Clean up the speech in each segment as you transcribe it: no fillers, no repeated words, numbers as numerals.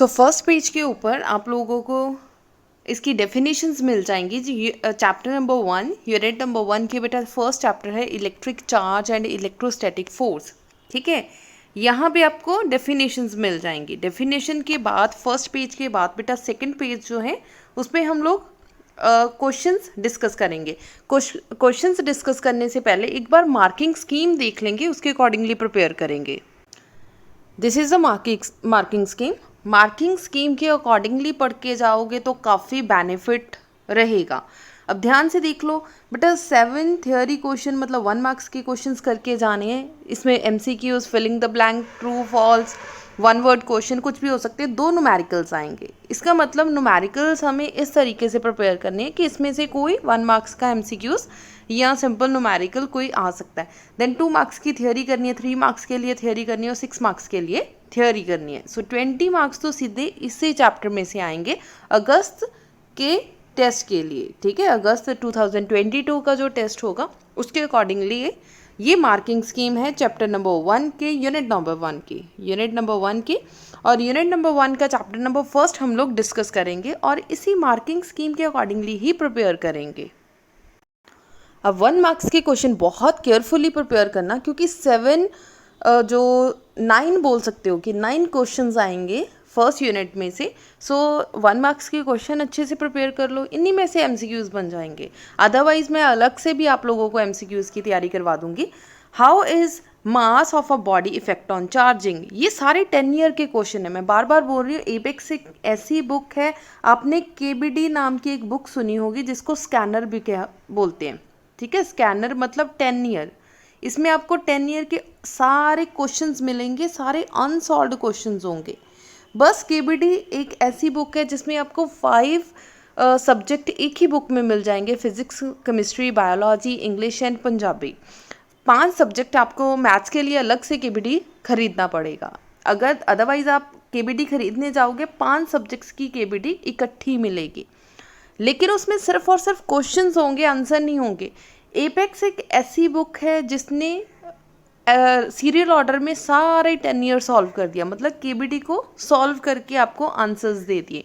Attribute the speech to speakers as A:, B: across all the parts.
A: So first page के ऊपर आप लोगों को इसकी डेफिनेशंस मिल जाएंगी जी। चैप्टर नंबर 1, यूनिट नंबर 1 के बेटा फर्स्ट चैप्टर है electric charge and electrostatic force. ठीक है, यहाँ पे आपको डेफिनेशंस मिल जाएंगी। डेफिनेशन के बाद फर्स्ट पेज के बाद बेटा सेकंड पेज जो है उसमें हम लोग क्वेश्चंस डिस्कस करेंगे। क्वेश्चंस डिस्कस करने से पहले एक बार मार्किंग स्कीम देख लेंगे, उसके अकॉर्डिंगली प्रिपेयर करेंगे। This is the marking scheme. Marking scheme के अकॉर्डिंगली पढ़ के जाओगे तो काफ़ी बेनिफिट रहेगा। अब ध्यान से देख लो बेटा, 7 थियोरी क्वेश्चन मतलब 1 मार्क्स के क्वेश्चंस करके जाने हैं। इसमें MCQs, filling the blank, true false, 1 word question कुछ भी हो सकते हैं, 2 न्यूमेरिकल्स आएंगे। इसका मतलब न्यूमेरिकल्स हमें इस तरीके से प्रिपेयर करने हैं कि इसमें से कोई 1 मार्क्स का MCQs या सिंपल न्यूमेरिकल कोई आ सकता है। देन 2 मार्क्स की थियोरी करनी है, 3 मार्क्स के लिए थियोरी करनी है और 6 मार्क्स के लिए थियोरी करनी है। सो 20 मार्क्स तो सीधे इसी चैप्टर में से आएंगे अगस्त के टेस्ट के लिए। ठीक है, अगस्त 2022 का जो टेस्ट होगा उसके अकॉर्डिंगली ये मार्किंग स्कीम है चैप्टर नंबर 1 के, यूनिट नंबर 1 की, यूनिट नंबर 1 की। और यूनिट नंबर 1 का चैप्टर नंबर फर्स्ट हम लोग डिस्कस करेंगे और इसी मार्किंग स्कीम के अकॉर्डिंगली ही प्रिपेयर करेंगे। अब 1 मार्क्स के क्वेश्चन बहुत केयरफुली प्रिपेयर करना, क्योंकि 9 बोल सकते हो कि 9 क्वेश्चंस आएंगे फर्स्ट यूनिट में से। सो 1 मार्क्स के क्वेश्चन अच्छे से प्रिपेयर कर लो, इन्हीं में से MCQs बन जाएंगे। अदरवाइज मैं अलग से भी आप लोगों को MCQs की तैयारी करवा दूंगी। How is mass of a body effect on charging, ये सारे 10 ईयर के क्वेश्चन है। मैं बार बार बोल रही हूँ, एपेक्स एक ऐसी बुक है, आपने KBD नाम की एक बुक सुनी होगी जिसको स्कैनर भी क्या बोलते हैं। ठीक है, स्कैनर मतलब 10 ईयर। इसमें आपको 10 ईयर के सारे क्वेश्चंस मिलेंगे, सारे अनसॉल्व्ड क्वेश्चंस होंगे। बस KBD एक ऐसी बुक है जिसमें आपको 5 सब्जेक्ट एक ही बुक में मिल जाएंगे, physics, chemistry, biology, English and Punjabi. 5 subject आपको मैथ्स के लिए अलग से KBD खरीदना पड़ेगा। अगर अदरवाइज आप KBD खरीदने जाओगे 5 सब्जेक्ट्स की KBD इकट्ठी मिलेगी, लेकिन उसमें सिर्फ और सिर्फ क्वेश्चंस होंगे, आंसर नहीं होंगे। एपेक्स एक ऐसी बुक है जिसने सीरियल ऑर्डर में सारे 10 ईयर सॉल्व कर दिया, मतलब KBD को सॉल्व करके आपको आंसर्स दे दिए।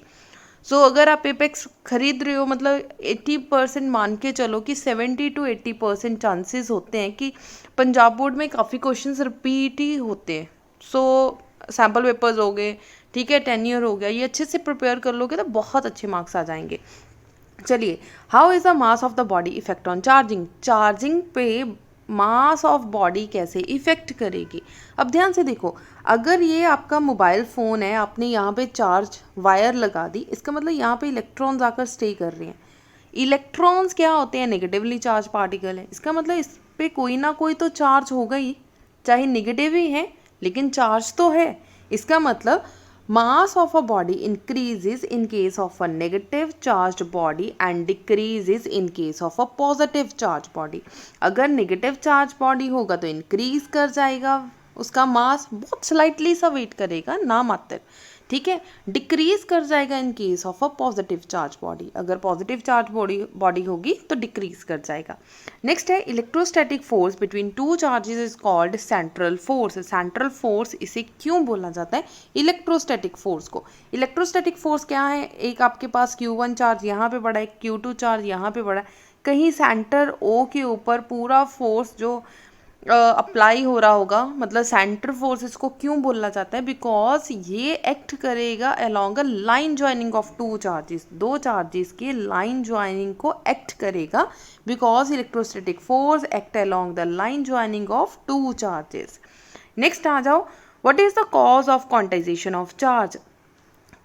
A: सो अगर आप एपेक्स खरीद रहे हो, मतलब 80% मान के चलो कि 70 to 80% चांसेस होते हैं कि पंजाब बोर्ड में काफ़ी क्वेश्चंस रिपीट ही होते हैं। सो सैम्पल पेपर्स हो गए, ठीक है, 10 ईयर हो गया, ये अच्छे से प्रिपेयर कर लोगे तो बहुत अच्छे मार्क्स आ जाएंगे। चलिए, how is the mass of the body effect on charging, charging पे मास ऑफ बॉडी कैसे इफेक्ट करेगी। अब ध्यान से देखो, अगर ये आपका मोबाइल फ़ोन है, आपने यहाँ पे चार्ज वायर लगा दी, इसका मतलब यहाँ पे इलेक्ट्रॉन्स आकर स्टे कर रहे हैं। इलेक्ट्रॉन्स क्या होते हैं? नेगेटिवली चार्ज पार्टिकल है। इसका मतलब इस पे कोई ना कोई तो चार्ज होगा ही, चाहे नेगेटिव ही है लेकिन चार्ज तो है। इसका मतलब mass of a body increases in case of a negative charged body and decreases in case of a positive charged body। अगर negative charged body होगा तो increase कर जाएगा उसका मास, बहुत स्लाइटली सा वेट करेगा, ना मात्र, ठीक है। डिक्रीज कर जाएगा in case of a positive charge body, अगर पॉजिटिव चार्ज बॉडी होगी तो डिक्रीज कर जाएगा। नेक्स्ट है electrostatic force between 2 charges is called central force. Central force इसे क्यों बोला जाता है? इलेक्ट्रोस्टैटिक फोर्स को। इलेक्ट्रोस्टैटिक फोर्स क्या है? एक आपके पास Q1 चार्ज यहाँ पे पड़ा है, Q2 चार्ज यहाँ पे पड़ा है, कहीं सेंटर O के ऊपर पूरा फोर्स जो अप्लाई हो रहा होगा, मतलब सेंटर फोर्स इसको क्यों बोला जाता है? बिकॉज ये एक्ट करेगा along a line joining of 2 charges, 2 charges के लाइन ज्वाइनिंग को एक्ट करेगा, because electrostatic force act along the line joining of 2 charges. Next आ जाओ, what is the cause of quantization of charge.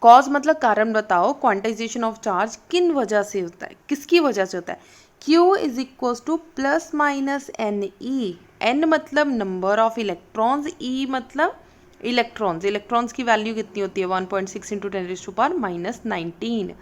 A: Cause मतलब कारण बताओ, quantization of charge किन वजह से होता है, किसकी वजह से होता है? Q is equal to plus minus n e. N मतलब नंबर ऑफ इलेक्ट्रॉन्स, ई मतलब इलेक्ट्रॉन्स। इलेक्ट्रॉन्स की वैल्यू कितनी होती है? 1.6 इंटू 10⁻⁻19।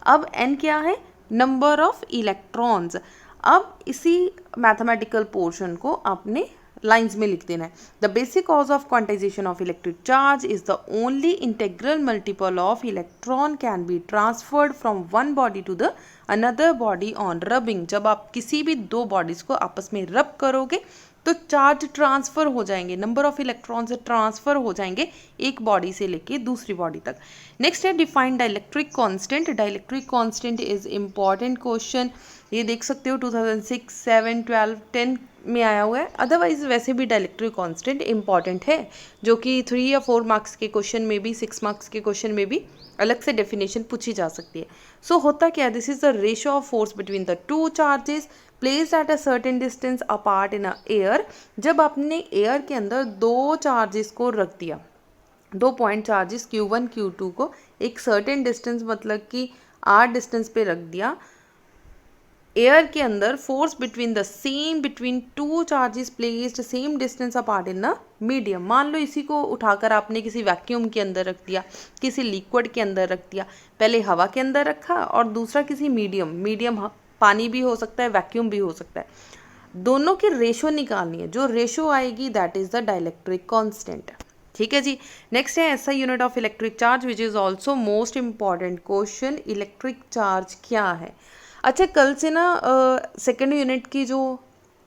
A: अब एन क्या है? Number of electrons. अब इसी मैथमेटिकल पोर्शन को आपने लाइन्स में लिख देना है। The basic cause of quantization of electric charge is the only integral multiple of electron can be transferred from one body to the another body on rubbing. जब आप किसी भी 2 बॉडीज को आपस में रब करोगे तो चार्ज ट्रांसफ़र हो जाएंगे, नंबर ऑफ इलेक्ट्रॉन्स ट्रांसफ़र हो जाएंगे एक बॉडी से लेके दूसरी बॉडी तक। नेक्स्ट है define dielectric constant. Dielectric constant is important question, ये देख सकते हो 2006, 7, 12, 10 में आया हुआ है। अदरवाइज वैसे भी डाइलेक्ट्रिक कांस्टेंट इंपॉर्टेंट है, जो कि 3 या 4 मार्क्स के क्वेश्चन में भी, 6 मार्क्स के क्वेश्चन में भी अलग से डेफिनेशन पूछी जा सकती है। सो होता क्या है, this is the ratio of force between the two charges placed at a certain distance apart in a air. जब आपने एयर के अंदर दो चार्जेस को रख दिया, दो पॉइंट चार्जेस Q1 Q2 को एक सर्टेन डिस्टेंस मतलब कि R डिस्टेंस पे रख दिया, एयर के अंदर force between the same between two charges placed same distance apart in the medium. मान लो इसी को उठाकर आपने किसी वैक्यूम के अंदर रख दिया, किसी लिक्विड के अंदर रख दिया, पहले हवा के अंदर रखा और दूसरा किसी मीडियम पानी भी हो सकता है, वैक्यूम भी हो सकता है, दोनों की रेशो निकालनी है। जो रेशो आएगी that is the dielectric constant. ठीक है जी। नेक्स्ट है ऐसा unit of electric charge which is also most important question, electric charge क्या है। अच्छा, कल से ना सेकेंड यूनिट की जो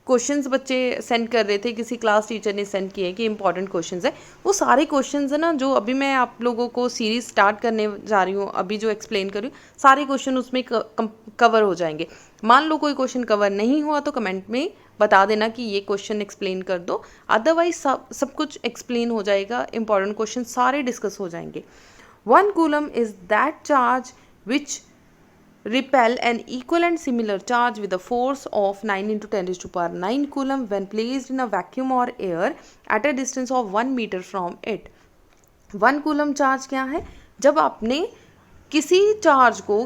A: क्वेश्चंस बच्चे सेंड कर रहे थे, किसी क्लास टीचर ने सेंड किए कि इंपॉर्टेंट क्वेश्चंस है, वो सारे क्वेश्चंस है ना जो अभी मैं आप लोगों को सीरीज स्टार्ट करने जा रही हूँ, अभी जो एक्सप्लेन कर रही हूँ, सारे क्वेश्चन उसमें कवर हो जाएंगे। मान लो कोई क्वेश्चन कवर नहीं हुआ तो कमेंट में बता देना कि ये क्वेश्चन एक्सप्लेन कर दो, अदरवाइज सब कुछ एक्सप्लेन हो जाएगा, इंपॉर्टेंट क्वेश्चन सारे डिस्कस हो जाएंगे। 1 coulomb is that charge which repel an equal and similar charge with a force of 9 × 10⁹ coulomb when placed in a vacuum or air at a distance of 1 meter from it। 1 coulomb charge क्या है, जब आपने किसी charge को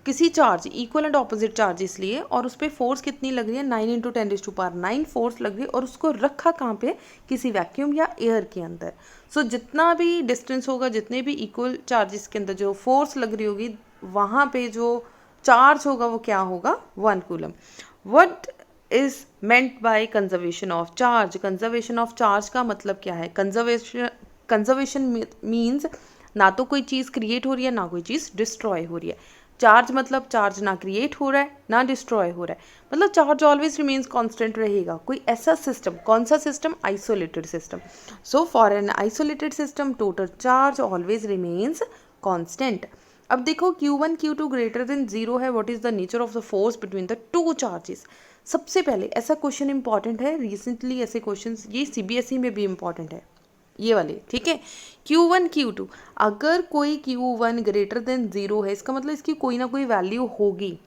A: किसी charge equal and opposite charges लिए और उस पर फोर्स कितनी लग रही है, 9 × 10⁹ फोर्स लग रही है, और उसको रखा कहाँ पे, किसी वैक्यूम या एयर के अंदर। सो जितना भी डिस्टेंस होगा, जितने भी इक्वल चार्जेस के अंदर जो फोर्स लग रही होगी, वहाँ पे जो चार्ज होगा वो क्या होगा, 1 coulomb. What is meant by conservation of charge. Conservation of charge का मतलब क्या है, कंजर्वेशन मीन्स ना तो कोई चीज़ क्रिएट हो रही है ना कोई चीज़ डिस्ट्रॉय हो रही है। चार्ज मतलब चार्ज ना क्रिएट हो रहा है ना डिस्ट्रॉय हो रहा है, मतलब चार्ज ऑलवेज रिमेन्स कांस्टेंट रहेगा। कोई ऐसा सिस्टम, कौन सा system, isolated system. So for an isolated system total charge always remains constant. अब देखो Q1 Q2 ग्रेटर देन 0 है, what is the nature of the force between the two charges. सबसे पहले ऐसा क्वेश्चन इंपॉर्टेंट है, recently ऐसे questions ये CBSE में भी इंपॉर्टेंट है, ये वाले, ठीक है। Q1 Q2, अगर कोई Q1 ग्रेटर देन 0 है, इसका मतलब इसकी कोई ना कोई वैल्यू होगी।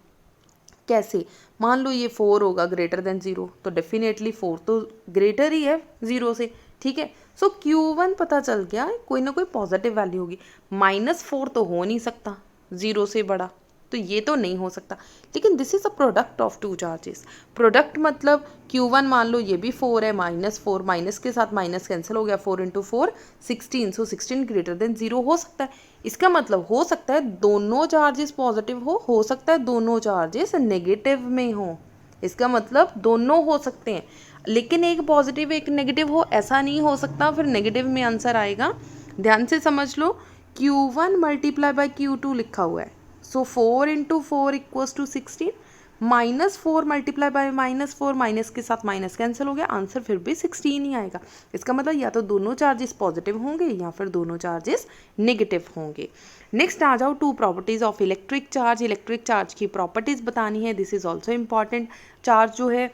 A: कैसे, मान लो ये 4 होगा ग्रेटर देन 0, तो डेफिनेटली 4 तो ग्रेटर ही है 0 से, ठीक है। सो Q1 पता चल गया, कोई ना कोई पॉजिटिव वैल्यू होगी। -4 तो हो नहीं सकता 0 से बड़ा, तो ये तो नहीं हो सकता। लेकिन this is a product of two charges. Product मतलब Q1 मान लो ये भी 4 है, -4, माइनस के साथ माइनस कैंसिल हो गया, 4 × 4 16, सो 16 ग्रेटर देन 0 हो सकता है। इसका मतलब हो सकता है दोनों चार्जेस पॉजिटिव हो सकता है दोनों चार्जेस नेगेटिव में हो, इसका मतलब दोनों हो सकते हैं, लेकिन एक पॉजिटिव एक नेगेटिव हो ऐसा नहीं हो सकता, फिर नेगेटिव में आंसर आएगा। ध्यान से समझ लो, Q1 × Q2 लिखा हुआ है, सो 4 × 4 = 16, -4 × -4, माइनस के साथ माइनस कैंसिल हो गया, आंसर फिर भी 16 ही आएगा। इसका मतलब या तो दोनों चार्जेस पॉजिटिव होंगे या फिर दोनों चार्जेस नेगेटिव होंगे। नेक्स्ट आ जाओ to properties of electric charge. Electric charge की प्रॉपर्टीज बतानी है, this is also important. Charge जो है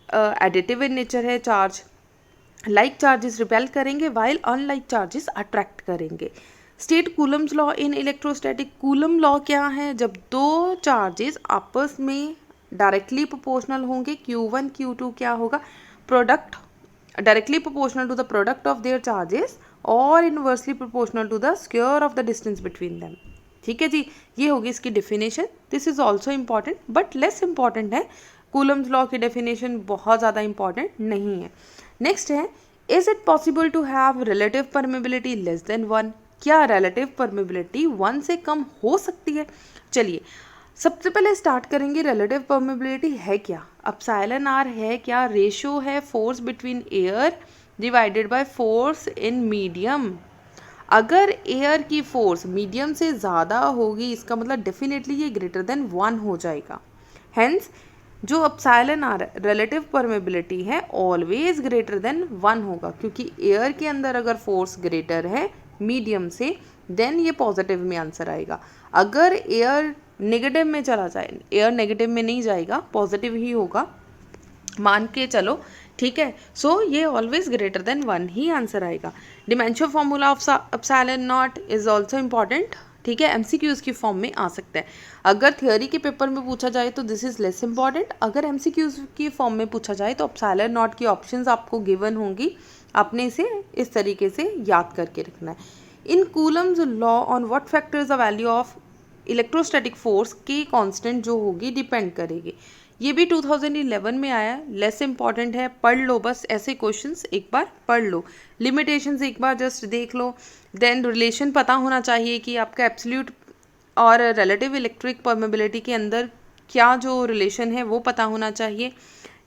A: एडिटिव इन नेचर है, चार्ज लाइक चार्जेस रिपेल करेंगे वाइल अनलाइक चार्जेस अट्रैक्ट करेंगे। State Coulomb's law in electrostatic. Coulomb law क्या है, जब दो चार्जेस आपस में डायरेक्टली प्रोपोर्शनल होंगे, Q1 Q2 क्या होगा, product directly proportional to the product of their charges और inversely proportional to the square of the distance between them. ठीक है जी, ये होगी इसकी definition. This is also important but less important है, कूलम्स लॉ की डेफिनेशन बहुत ज़्यादा इंपॉर्टेंट नहीं है। नेक्स्ट है, is it possible to have relative permeability less than 1। क्या रिलेटिव परमेबिलिटी 1 से कम हो सकती है। चलिए सबसे पहले स्टार्ट करेंगे, रिलेटिव परमेबिलिटी है क्या। एप्सिलॉन आर है क्या, रेशो है force between air divided by force in medium. अगर एयर की फोर्स मीडियम से ज़्यादा होगी, इसका मतलब डेफिनेटली ये ग्रेटर देन 1 हो जाएगा। हेंस जो एप्सिलॉन आर रिलेटिव परमेबिलिटी है ऑलवेज ग्रेटर देन 1 होगा, क्योंकि एयर के अंदर अगर फोर्स ग्रेटर है मीडियम से देन ये पॉजिटिव में आंसर आएगा। अगर एयर नेगेटिव में चला जाए, एयर नेगेटिव में नहीं जाएगा, पॉजिटिव ही होगा, मान के चलो, ठीक है। सो ये ऑलवेज ग्रेटर देन 1 ही आंसर आएगा। Dimensional formula of epsilon naught is also important, ठीक है, एमसीक्यूज की फॉर्म में आ सकता है। अगर थियोरी के पेपर में पूछा जाए तो दिस इज लेस इंपॉर्टेंट, अगर एमसीक्यूज की फॉर्म में पूछा जाए तो एप्सिलॉन नॉट की ऑप्शंस आपको गिवन होंगी, आपने इसे इस तरीके से याद करके रखना है। In Coulomb's law on what factors the value of electrostatic force के कांस्टेंट जो होगी डिपेंड करेगी। ये भी 2011 में आया, लेस इंपॉर्टेंट है, पढ़ लो बस, ऐसे क्वेश्चंस एक बार पढ़ लो, लिमिटेशंस एक बार जस्ट देख लो, देन रिलेशन पता होना चाहिए कि आपका एब्सोल्यूट और रिलेटिव इलेक्ट्रिक परमेबिलिटी के अंदर क्या जो रिलेशन है वो पता होना चाहिए।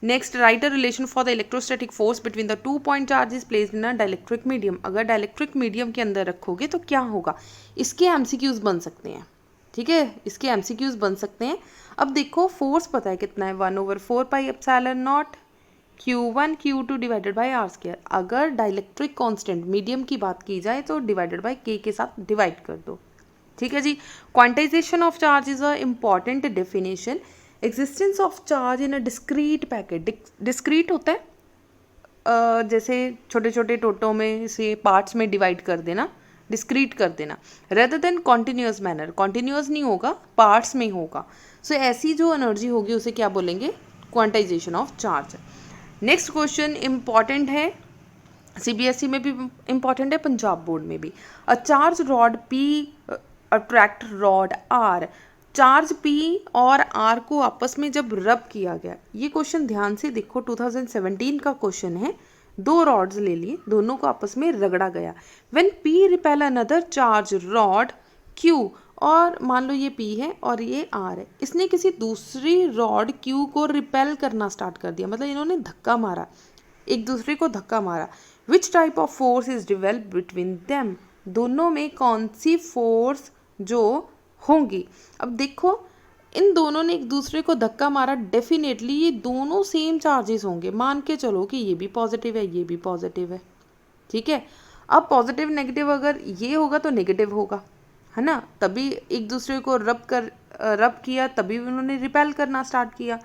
A: Next, right a relation for the electrostatic force between the 2 point charges placed in a dielectric medium. अगर डाइलेक्ट्रिक मीडियम के अंदर रखोगे तो क्या होगा, इसके एमसीक्यूज बन सकते हैं, ठीक है, इसके एमसीक्यूज बन सकते हैं। अब देखो फोर्स पता है कितना है, 1/4 pi epsilon naught Q1 Q2 divided by r square. अगर डाइलेक्ट्रिक कांस्टेंट मीडियम की बात की जाए तो डिवाइडेड बाई के साथ डिवाइड कर दो, ठीक है जी। Quantization of charge is a important definition. Existence of charge in a discrete packet, discrete होता है जैसे छोटे छोटे टोटों में से पार्ट्स में डिवाइड कर देना, डिस्क्रीट कर देना, rather than continuous manner, continuous नहीं होगा, पार्ट्स में होगा। सो ऐसी जो एनर्जी होगी उसे क्या बोलेंगे, quantization of charge. Next question important है, सीबीएसई में भी इंपॉर्टेंट है, पंजाब बोर्ड में भी। A charge rod P attract rod R, charge P और आर को आपस में जब रब किया गया, ये क्वेश्चन ध्यान से देखो, 2017 का क्वेश्चन है, 2 रॉड्स ले लिए, दोनों को आपस में रगड़ा गया। When P repel another charge rod Q, और मान लो ये पी है और ये आर है, इसने किसी दूसरी रॉड क्यू को रिपेल करना स्टार्ट कर दिया, मतलब इन्होंने धक्का मारा, एक दूसरे को धक्का मारा। Which type of force is develop between them, दोनों में कौन सी फोर्स जो होंगी। अब देखो इन दोनों ने एक दूसरे को धक्का मारा, डेफिनेटली ये दोनों सेम चार्जेस होंगे, मान के चलो कि ये भी पॉजिटिव है, ये भी पॉजिटिव है, ठीक है। अब पॉजिटिव नेगेटिव अगर ये होगा तो नेगेटिव होगा, है ना, तभी एक दूसरे को रब किया, तभी उन्होंने रिपेल करना स्टार्ट किया।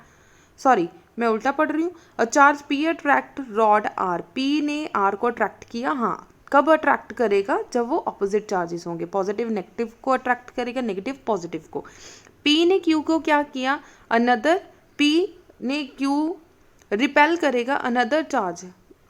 A: सॉरी मैं उल्टा पढ़ रही हूँ। A charge P attract rod R, P ने आर को अट्रैक्ट किया, हाँ कब अट्रैक्ट करेगा, जब वो ऑपोजिट चार्जेस होंगे, पॉजिटिव नेगेटिव को अट्रैक्ट करेगा, नेगेटिव पॉजिटिव को। पी ने क्यू को क्या किया, अनदर, पी ने क्यू रिपेल करेगा अनदर चार्ज,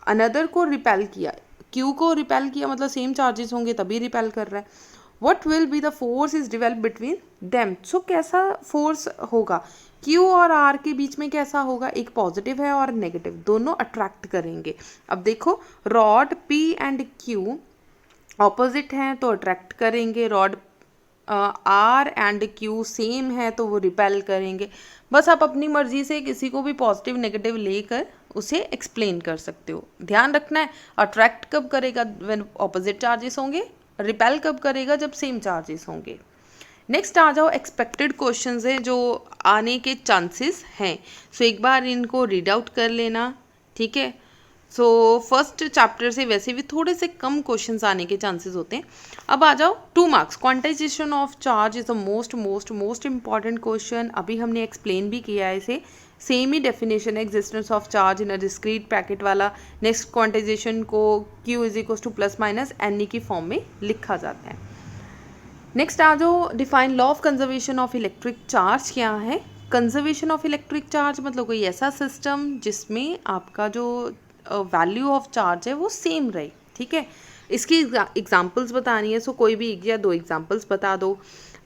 A: अनदर को रिपेल किया, क्यू को रिपेल किया, मतलब सेम चार्जेस होंगे तभी रिपेल कर रहा है। What will be the force is developed between them? So कैसा फोर्स होगा, Q और R के बीच में कैसा होगा, एक पॉजिटिव है और नेगेटिव, दोनों अट्रैक्ट करेंगे। अब देखो rod P and Q opposite हैं तो अट्रैक्ट करेंगे, rod R and Q same है तो वो रिपेल करेंगे। बस आप अपनी मर्जी से किसी को भी पॉजिटिव नेगेटिव लेकर उसे एक्सप्लेन कर सकते हो। ध्यान रखना है अट्रैक्ट कब करेगा, व्हेन ऑपोजिट चार्जेस होंगे, रिपेल कब करेगा, जब सेम चार्जेस होंगे। नेक्स्ट आ जाओ, एक्सपेक्टेड क्वेश्चंस हैं जो आने के चांसेस हैं। सो एक बार इनको रीड आउट कर लेना, ठीक है। सो फर्स्ट चैप्टर से वैसे भी थोड़े से कम क्वेश्चंस आने के चांसेस होते हैं। अब आ जाओ 2 marks, quantization of charge is the most important question. अभी हमने एक्सप्लेन भी किया है इसे, सेम ही डेफिनेशन है, existence of charge in a discrete packet वाला। नेक्स्ट क्वांटाइजेशन को Q is equal to plus minus NE की फॉर्म में लिखा जाता है। नेक्स्ट आ जाओ, define law of conservation of electric charge क्या है। कंजर्वेशन ऑफ इलेक्ट्रिक चार्ज मतलब कोई ऐसा सिस्टम जिसमें आपका जो वैल्यू ऑफ चार्ज है वो सेम रहे, ठीक है। इसकी एग्जांपल्स बतानी है, सो कोई भी 1 या 2 एग्जांपल्स बता दो।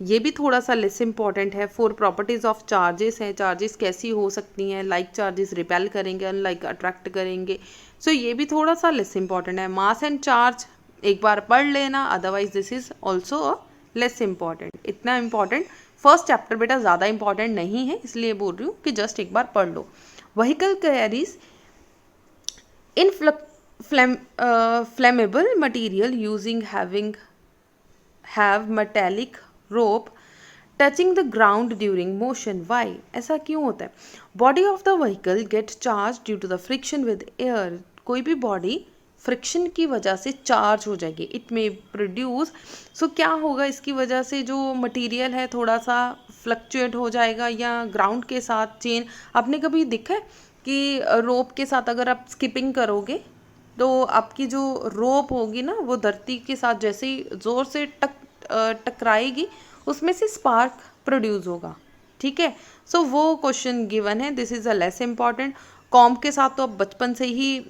A: ये भी थोड़ा सा लेस इंपॉर्टेंट है। 4 प्रॉपर्टीज ऑफ चार्जेस हैं, चार्जेस कैसी हो सकती हैं, लाइक चार्जेस रिपेल करेंगे, अनलाइक अट्रैक्ट करेंगे, सो ये भी थोड़ा सा लेस इंपॉर्टेंट है। मास एंड चार्ज एक बार पढ़ लेना, otherwise this is also less important. इतना इंपॉर्टेंट फर्स्ट चैप्टर बेटा ज़्यादा इंपॉर्टेंट नहीं है, इसलिए बोल रही हूँ कि जस्ट एक बार पढ़ लो। Vehicle carries in flammable material using have metallic rope touching the ground during motion, why, ऐसा क्यों होता है? Body of the vehicle get charge due to the friction with air, कोई भी बॉडी फ्रिक्शन की वजह से चार्ज हो जाएगी, इट मे प्रोड्यूस, सो क्या होगा इसकी वजह से जो मटेरियल है थोड़ा सा फ्लक्चुएट हो जाएगा या ग्राउंड के साथ चेन। आपने कभी देखा है कि रोप के साथ अगर आप स्किपिंग करोगे तो आपकी जो रोप होगी ना वो धरती के साथ जैसे ही ज़ोर से टकराएगी उसमें से स्पार्क प्रोड्यूस होगा, ठीक है। सो वो क्वेश्चन गिवन है, this is a less important. Comb के साथ तो आप बचपन से ही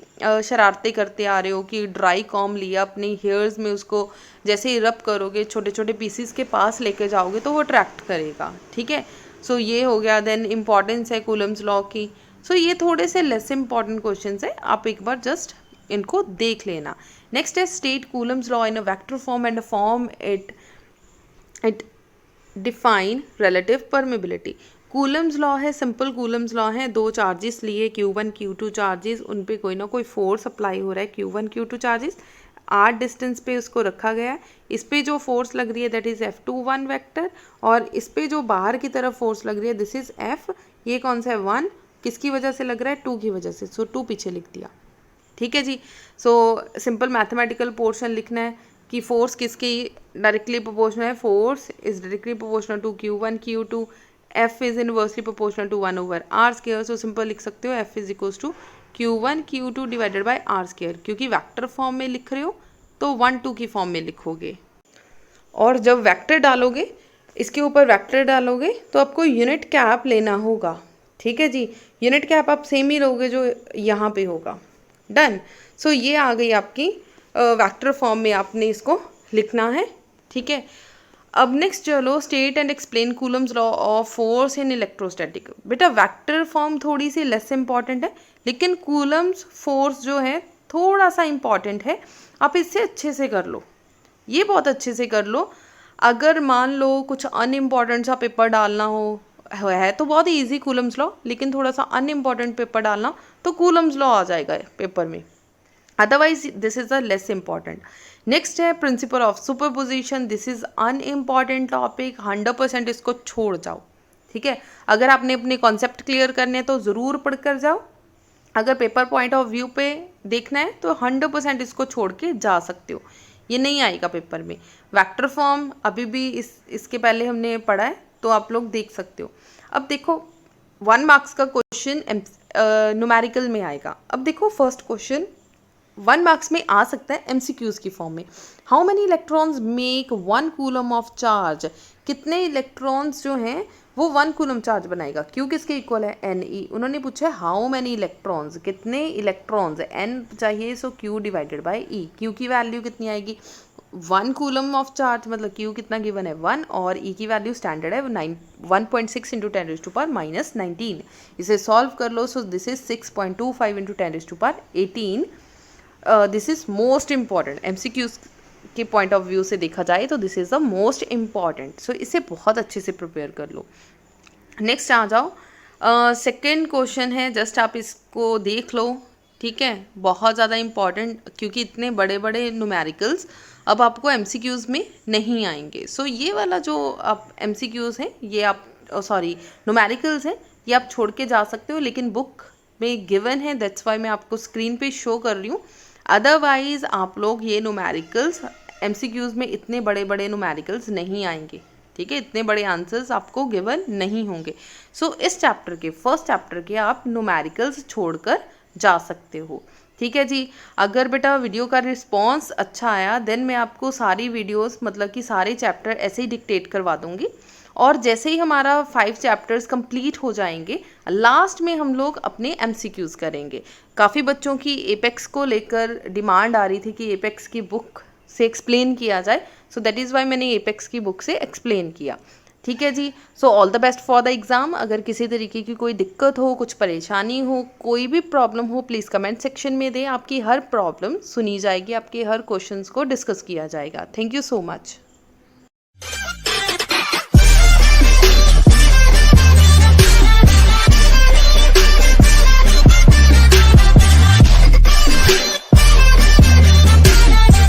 A: शरारतें करते आ रहे हो कि ड्राई कॉम्ब लिया अपनी हेयर्स में, उसको जैसे ही रब करोगे छोटे छोटे पीसीस के पास लेके जाओगे तो वो अट्रैक्ट करेगा, ठीक है। सो ये हो गया। देन इम्पॉर्टेंस है कूलम्स लॉ की। सो ये थोड़े से लेस इम्पॉर्टेंट क्वेश्चन है, आप एक बार जस्ट इनको देख लेना। नेक्स्ट है state Coulomb's law in a vector form and form it define relative permeability. Coulomb's law है, सिंपल कूलम्स लॉ है, दो चार्जेस लिए Q1 Q2 चार्जेस, उन पे कोई ना कोई फोर्स अप्लाई हो रहा है, Q1 Q2 charges r distance पे उसको रखा गया है। इस पे जो फोर्स लग रही है दैट इज F21 वेक्टर, और इस पे जो बाहर की तरफ फोर्स लग रही है दिस इज F, ये कौन सा है 1, किसकी वजह से लग रहा है 2 की वजह से, सो 2 पीछे लिख दिया, ठीक है जी। सो सिंपल मैथमेटिकल पोर्शन लिखना है कि फोर्स किसकी डायरेक्टली प्रोपोर्शनल है, force is directly proportional to Q1 Q2, F is inversely proportional to 1/r square, so simple लिख सकते हो F is equals to Q1 Q2 divided by r square, क्योंकि vector form में लिख रहे हो तो 1 2 की फॉर्म में लिखोगे, और जब वेक्टर डालोगे इसके ऊपर वेक्टर डालोगे तो आपको यूनिट कैप लेना होगा, ठीक है जी। यूनिट कैप आप सेम ही लोगे जो यहाँ पे होगा, डन। सो ये आ गई आपकी वेक्टर फॉर्म में आपने इसको लिखना है, ठीक है। अब नेक्स्ट चलो state and explain Coulomb's law of force in electrostatic. बेटा वेक्टर फॉर्म थोड़ी सी लेस इंपॉर्टेंट है, लेकिन कूलम्स फोर्स जो है थोड़ा सा इंपॉर्टेंट है, आप इससे अच्छे से कर लो, ये बहुत अच्छे से कर लो। अगर मान लो कुछ अनइम्पॉर्टेंट सा पेपर डालना हो है तो बहुत ही ईजी कूलम्स लॉ, लेकिन थोड़ा सा अनइम्पॉर्टेंट पेपर डालना तो कूलम्स लॉ आ जाएगा पेपर में, otherwise this is a less important. Next है principle of superposition, this is unimportant topic, 100% इसको छोड़ जाओ, ठीक है। अगर आपने अपने कॉन्सेप्ट क्लियर करने हैं तो ज़रूर पढ़ कर जाओ, अगर पेपर पॉइंट ऑफ व्यू पे देखना है तो 100% इसको छोड़ के जा सकते हो, ये नहीं आएगा पेपर में। वेक्टर फॉर्म अभी भी इसके पहले हमने पढ़ा है तो आप लोग देख सकते हो। अब देखो 1 मार्क्स का क्वेश्चन न्यूमेरिकल में आएगा। अब देखो फर्स्ट क्वेश्चन 1 मार्क्स में आ सकता है MCQs की फॉर्म में। How many electrons make 1 coulomb of charge, कितने इलेक्ट्रॉन्स जो हैं वो 1 कूलम चार्ज बनाएगा। Q किसके इक्वल है Ne, उन्होंने पूछा है हाउ मैनी इलेक्ट्रॉन्स, कितने इलेक्ट्रॉन्स, N चाहिए, सो Q divided by E। Q की वैल्यू कितनी आएगी 1 कूलम ऑफ चार्ज, मतलब Q कितना गिवन है 1, और E की वैल्यू स्टैंडर्ड है 1.6 इंटू 10⁻⁻19। इसे सॉल्व कर लो, so this is 6.25 into 10⁻18। This is most important, MCQs के पॉइंट ऑफ व्यू से देखा जाए तो this is the most important, so इसे बहुत अच्छे से प्रिपेयर कर लो। नेक्स्ट आ जाओ, सेकेंड क्वेश्चन है, जस्ट आप इसको देख लो, ठीक है, बहुत ज़्यादा इम्पॉर्टेंट, क्योंकि इतने बड़े बड़े न्यूमेरिकल्स अब आपको MCQs में नहीं आएंगे। सो ये वाला जो आप MCQs हैं ये आप सॉरी न्यूमेरिकल्स हैं ये आप छोड़ के जा सकते हो, लेकिन बुक में गिवन है, दैट्स वाई मैं आपको स्क्रीन पे शो कर रही हूँ। अदरवाइज आप लोग ये न्यूमेरिकल्स MCQs में इतने बड़े बड़े न्यूमेरिकल्स नहीं आएंगे, ठीक है, इतने बड़े आंसर्स आपको गिवन नहीं होंगे। सो इस चैप्टर के फर्स्ट चैप्टर के आप न्यूमेरिकल्स छोड़कर जा सकते हो, ठीक है जी। अगर बेटा वीडियो का रिस्पॉन्स अच्छा आया देन मैं आपको सारी वीडियोस मतलब कि सारे चैप्टर ऐसे ही डिक्टेट करवा दूंगी, और जैसे ही हमारा 5 चैप्टर्स कंप्लीट हो जाएंगे लास्ट में हम लोग अपने MCQs करेंगे। काफ़ी बच्चों की एपेक्स को लेकर डिमांड आ रही थी कि एपेक्स की बुक से एक्सप्लेन किया जाए, सो दैट इज़ वाई मैंने एपेक्स की बुक से एक्सप्लेन किया, ठीक है जी। So all the best for the exam. अगर किसी तरीके की कोई दिक्कत हो, कुछ परेशानी हो, कोई भी प्रॉब्लम हो, प्लीज़ कमेंट सेक्शन में दें, आपकी हर प्रॉब्लम सुनी जाएगी, आपके हर क्वेश्चंस को डिस्कस किया जाएगा। Thank you so much.